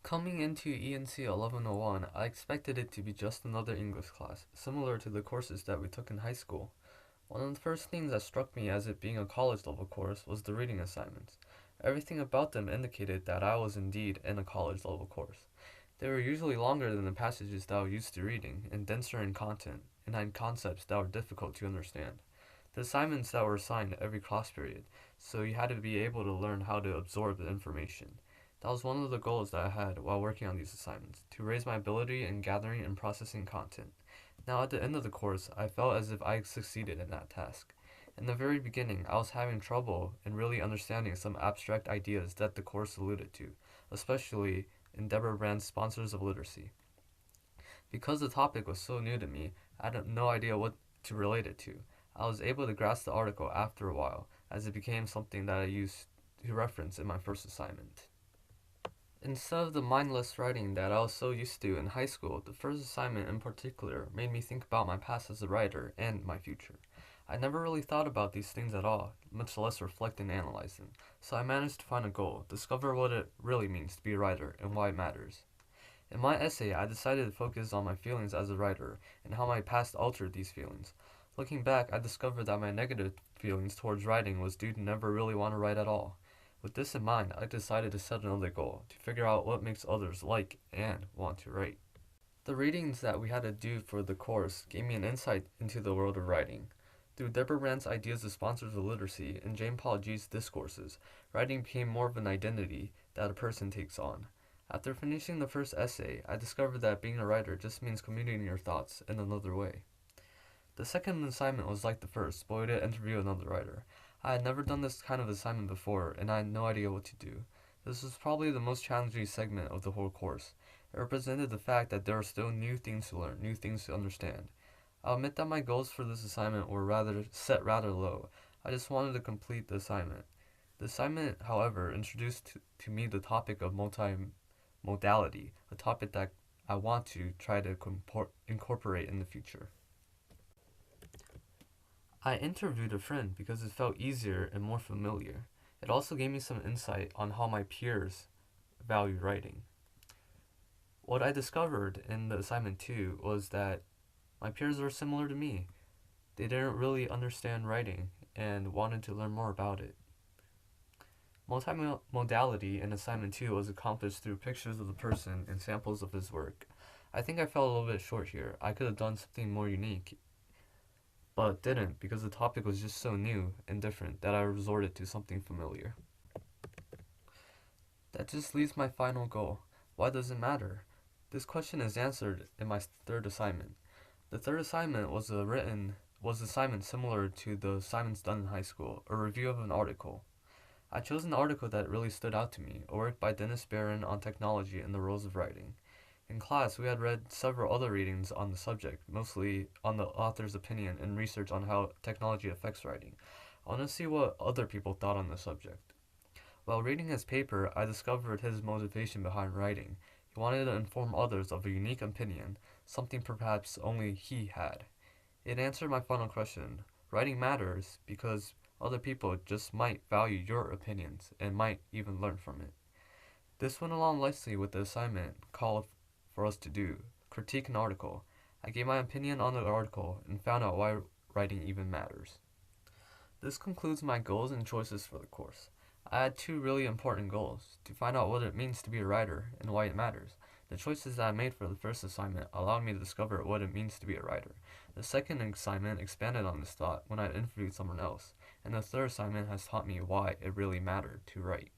Coming into ENC 1101, I expected it to be just another English class, similar to the courses that we took in high school. One of the first things that struck me as it being a college level course was the reading assignments. Everything about them indicated that I was indeed in a college level course. They were usually longer than the passages that I was used to reading, and denser in content, and had concepts that were difficult to understand. The assignments that were assigned every class period, so you had to be able to learn how to absorb the information. That was one of the goals that I had while working on these assignments, to raise my ability in gathering and processing content. Now, at the end of the course, I felt as if I succeeded in that task. In the very beginning, I was having trouble in really understanding some abstract ideas that the course alluded to, especially in Deborah Brand's Sponsors of Literacy. Because the topic was so new to me, I had no idea what to relate it to. I was able to grasp the article after a while, as it became something that I used to reference in my first assignment. Instead of the mindless writing that I was so used to in high school, the first assignment in particular made me think about my past as a writer and my future. I never really thought about these things at all, much less reflect and analyze them, so I managed to find a goal, discover what it really means to be a writer and why it matters. In my essay, I decided to focus on my feelings as a writer and how my past altered these feelings. Looking back, I discovered that my negative feelings towards writing was due to never really want to write at all. With this in mind, I decided to set another goal, to figure out what makes others like and want to write. The readings that we had to do for the course gave me an insight into the world of writing. Through Deborah Brandt's ideas of sponsors of literacy and Jane Paul G's discourses, writing became more of an identity that a person takes on. After finishing the first essay, I discovered that being a writer just means communicating your thoughts in another way. The second assignment was like the first, but we did interview another writer. I had never done this kind of assignment before, and I had no idea what to do. This was probably the most challenging segment of the whole course. It represented the fact that there are still new things to learn, new things to understand. I'll admit that my goals for this assignment were rather low. I just wanted to complete the assignment. The assignment, however, introduced to me the topic of multimodality, a topic that I want to try to incorporate in the future. I interviewed a friend because it felt easier and more familiar. It also gave me some insight on how my peers value writing. What I discovered in the assignment 2 was that my peers are similar to me. They didn't really understand writing and wanted to learn more about it. Multimodality in assignment 2 was accomplished through pictures of the person and samples of his work. I think I fell a little bit short here. I could have done something more unique, but didn't because the topic was just so new and different that I resorted to something familiar. That just leaves my final goal. Why does it matter? This question is answered in my third assignment. The third assignment was assignment similar to the assignments done in high school, a review of an article. I chose an article that really stood out to me, a work by Dennis Barron on technology and the roles of writing. In class, we had read several other readings on the subject, mostly on the author's opinion and research on how technology affects writing. I wanted to see what other people thought on the subject. While reading his paper, I discovered his motivation behind writing. He wanted to inform others of a unique opinion, something perhaps only he had. It answered my final question. Writing matters because other people just might value your opinions and might even learn from it. This went along nicely with the assignment called for us to do, critique an article. I gave my opinion on the article and found out why writing even matters. This concludes my goals and choices for the course. I had two really important goals, to find out what it means to be a writer and why it matters. The choices that I made for the first assignment allowed me to discover what it means to be a writer. The second assignment expanded on this thought when I interviewed someone else, and the third assignment has taught me why it really mattered to write.